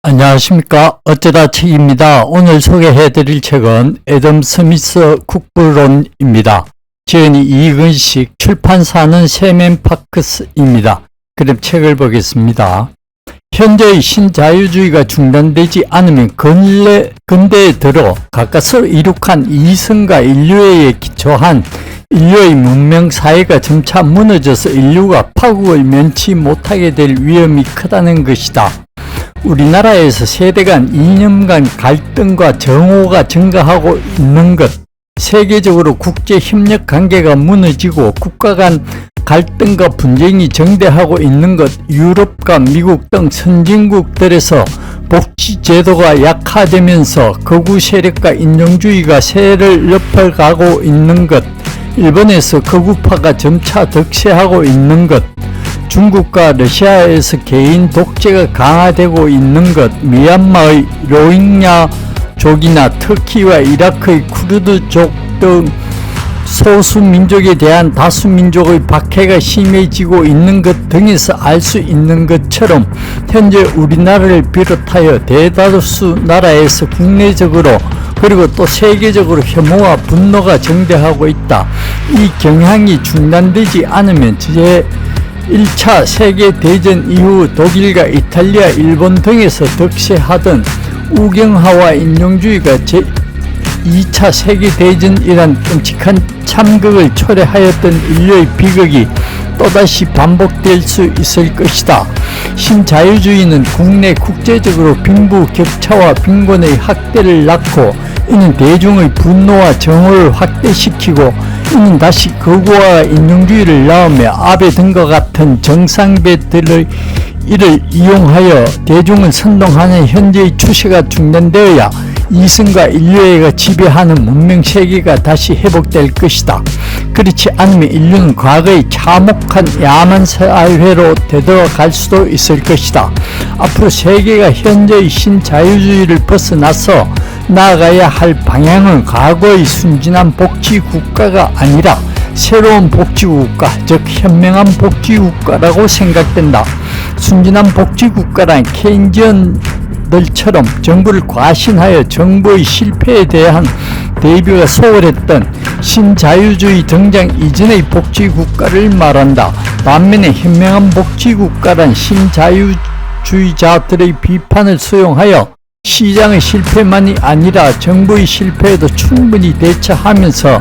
안녕하십니까. 어쩌다 책입니다. 오늘 소개해드릴 책은 애덤 스미스 국부론입니다. 지은이 이근식, 출판사는 세멘파크스입니다. 그럼 책을 보겠습니다. 현재의 신자유주의가 중단되지 않으면 근대에 들어 가까스로 이룩한 이성과 인류애에 기초한 인류의 문명사회가 점차 무너져서 인류가 파국을 면치 못하게 될 위험이 크다는 것이다. 우리나라에서 세대 간 이념 간 갈등과 정오가 증가하고 있는 것, 세계적으로 국제협력 관계가 무너지고 국가 간 갈등과 분쟁이 정대하고 있는 것, 유럽과 미국 등 선진국들에서 복지제도가 약화되면서 극우 세력과 인종주의가 세를 넓혀가고 있는 것, 일본에서 극우파가 점차 득세하고 있는 것, 중국과 러시아에서 개인 독재가 강화되고 있는 것, 미얀마의 로힝야족이나 터키와 이라크의 쿠르드족 등 소수민족에 대한 다수민족의 박해가 심해지고 있는 것 등에서 알 수 있는 것처럼 현재 우리나라를 비롯하여 대다수 나라에서 국내적으로 그리고 또 세계적으로 혐오와 분노가 정대하고 있다. 이 경향이 중단되지 않으면 제1차 세계대전 이후 독일과 이탈리아, 일본 등에서 득세하던 우경화와 인종주의가 제2차 세계대전이란 끔찍한 참극을 초래하였던 인류의 비극이 또다시 반복될 수 있을 것이다. 신자유주의는 국내 국제적으로 빈부격차와 빈곤의 학대를 낳고 이는 대중의 분노와 정오를 확대시키고 이는 다시 극우와 인종주의를 낳으며 아베 등과 같은 정상배들의 이를 이용하여 대중을 선동하는 현재의 추세가 중단되어야 이성과 인류애가 지배하는 문명세계가 다시 회복될 것이다. 그렇지 않으면 인류는 과거의 참혹한 야만 사회로 되돌아갈 수도 있을 것이다. 앞으로 세계가 현재의 신자유주의를 벗어나서 나아가야 할 방향은 과거의 순진한 복지국가가 아니라 새로운 복지국가, 즉 현명한 복지국가라고 생각된다. 순진한 복지국가란 케인지언들처럼 정부를 과신하여 정부의 실패에 대한 대비가 소홀했던 신자유주의 등장 이전의 복지국가를 말한다. 반면에 현명한 복지국가란 신자유주의자들의 비판을 수용하여 시장의 실패만이 아니라 정부의 실패에도 충분히 대처하면서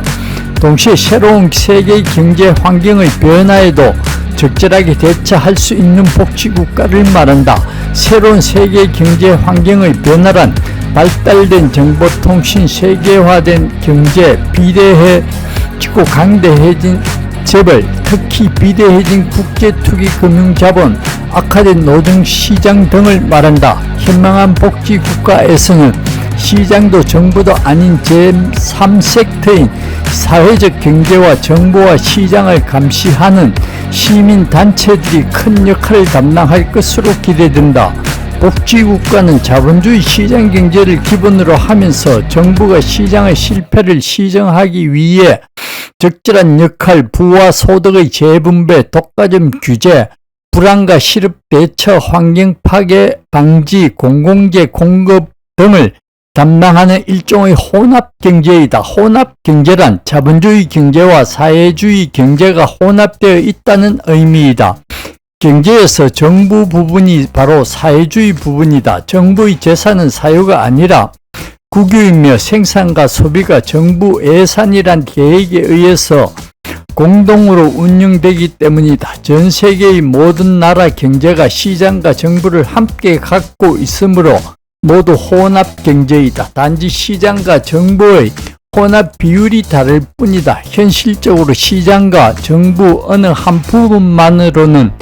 동시에 새로운 세계 경제 환경의 변화에도 적절하게 대처할 수 있는 복지국가를 말한다. 새로운 세계 경제 환경의 변화란 발달된 정보통신, 세계화된 경제, 비대해지고 강대해진 재벌, 특히 비대해진 국제투기금융자본, 악화된 노동시장 등을 말한다. 현명한 복지국가에서는 시장도 정부도 아닌 제3섹터인 사회적 경제와 정부와 시장을 감시하는 시민단체들이 큰 역할을 담당할 것으로 기대된다. 복지국가는 자본주의 시장경제를 기본으로 하면서 정부가 시장의 실패를 시정하기 위해 적절한 역할, 부와 소득의 재분배, 독과점 규제, 불안과 실업 대처, 환경 파괴 방지, 공공재 공급 등을 담당하는 일종의 혼합경제이다. 혼합경제란 자본주의 경제와 사회주의 경제가 혼합되어 있다는 의미이다. 경제에서 정부 부분이 바로 사회주의 부분이다. 정부의 재산은 사유가 아니라 국유이며 생산과 소비가 정부 예산이란 계획에 의해서 공동으로 운영되기 때문이다. 전 세계의 모든 나라 경제가 시장과 정부를 함께 갖고 있으므로 모두 혼합 경제이다. 단지 시장과 정부의 혼합 비율이 다를 뿐이다. 현실적으로 시장과 정부 어느 한 부분만으로는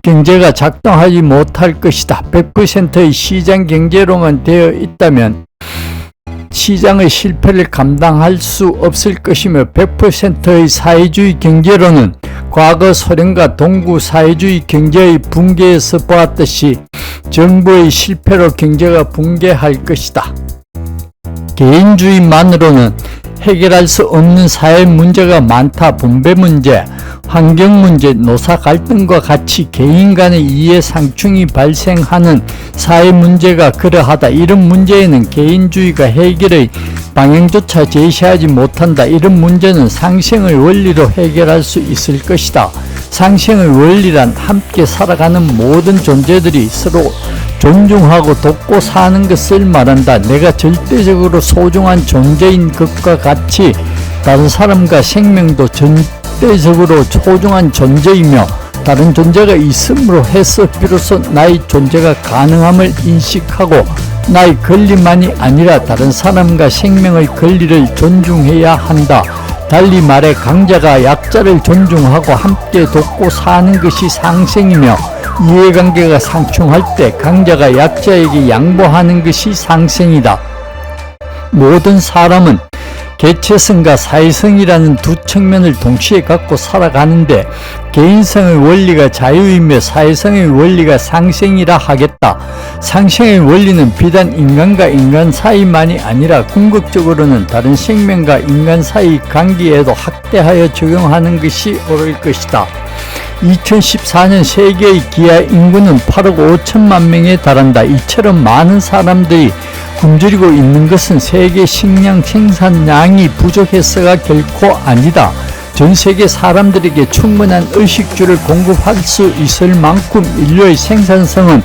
경제가 작동하지 못할 것이다. 100%의 시장 경제로만 되어 있다면 시장의 실패를 감당할 수 없을 것이며 100%의 사회주의 경제로는 과거 소련과 동구 사회주의 경제의 붕괴에서 보았듯이 정부의 실패로 경제가 붕괴할 것이다. 개인주의만으로는 해결할 수 없는 사회 문제가 많다. 분배 문제, 환경 문제, 노사 갈등과 같이 개인 간의 이해 상충이 발생하는 사회 문제가 그러하다. 이런 문제에는 개인주의가 해결의 방향조차 제시하지 못한다. 이런 문제는 상생의 원리로 해결할 수 있을 것이다. 상생의 원리란 함께 살아가는 모든 존재들이 서로 존중하고 돕고 사는 것을 말한다. 내가 절대적으로 소중한 존재인 것과 같이 다른 사람과 생명도 절대적으로 소중한 존재이며 다른 존재가 있음으로 해서 비로소 나의 존재가 가능함을 인식하고 나의 권리만이 아니라 다른 사람과 생명의 권리를 존중해야 한다. 달리 말해 강자가 약자를 존중하고 함께 돕고 사는 것이 상생이며 이해관계가 상충할 때 강자가 약자에게 양보하는 것이 상생이다. 모든 사람은 개체성과 사회성이라는 두 측면을 동시에 갖고 살아가는데 개인성의 원리가 자유이며 사회성의 원리가 상생이라 하겠다. 상생의 원리는 비단 인간과 인간 사이만이 아니라 궁극적으로는 다른 생명과 인간 사이 관계에도 확대하여 적용하는 것이 옳을 것이다. 2014년 세계의 기아 인구는 8억 5천만 명에 달한다. 이처럼 많은 사람들이 굶주리고 있는 것은 세계 식량 생산량이 부족해서가 결코 아니다. 전 세계 사람들에게 충분한 의식주를 공급할 수 있을 만큼 인류의 생산성은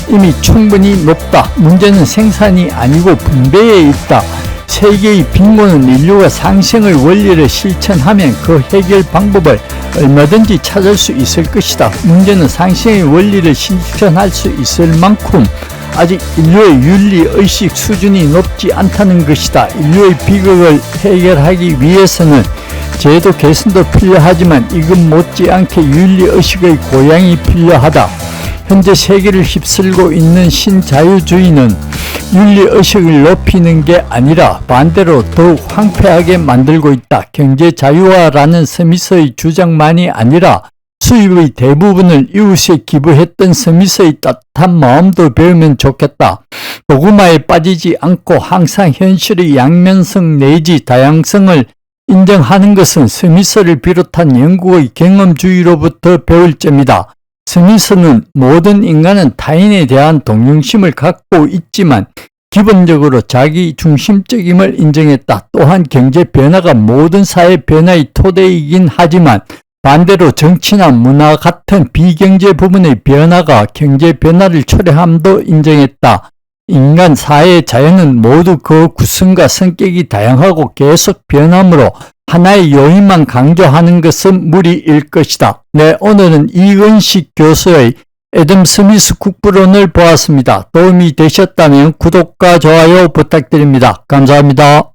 이미 충분히 높다. 문제는 생산이 아니고 분배에 있다. 세계의 빈곤은 인류가 상생의 원리를 실천하면 그 해결 방법을 얼마든지 찾을 수 있을 것이다. 문제는 상생의 원리를 실천할 수 있을 만큼 아직 인류의 윤리의식 수준이 높지 않다는 것이다. 인류의 비극을 해결하기 위해서는 제도 개선도 필요하지만 이것 못지않게 윤리의식의 고양이 필요하다. 현재 세계를 휩쓸고 있는 신자유주의는 윤리의식을 높이는 게 아니라 반대로 더욱 황폐하게 만들고 있다. 경제자유화라는 스미스의 주장만이 아니라 수입의 대부분을 이웃에 기부했던 스미스의 따뜻한 마음도 배우면 좋겠다. 도구마에 빠지지 않고 항상 현실의 양면성 내지 다양성을 인정하는 것은 스미스를 비롯한 영국의 경험주의로부터 배울 점이다. 스미스는 모든 인간은 타인에 대한 동정심을 갖고 있지만 기본적으로 자기 중심적임을 인정했다. 또한 경제 변화가 모든 사회 변화의 토대이긴 하지만 반대로 정치나 문화 같은 비경제 부분의 변화가 경제 변화를 초래함도 인정했다. 인간, 사회, 자연은 모두 그 구성과 성격이 다양하고 계속 변함으로 하나의 요인만 강조하는 것은 무리일 것이다. 네, 오늘은 이은식 교수의 애덤 스미스 국부론을 보았습니다. 도움이 되셨다면 구독과 좋아요 부탁드립니다. 감사합니다.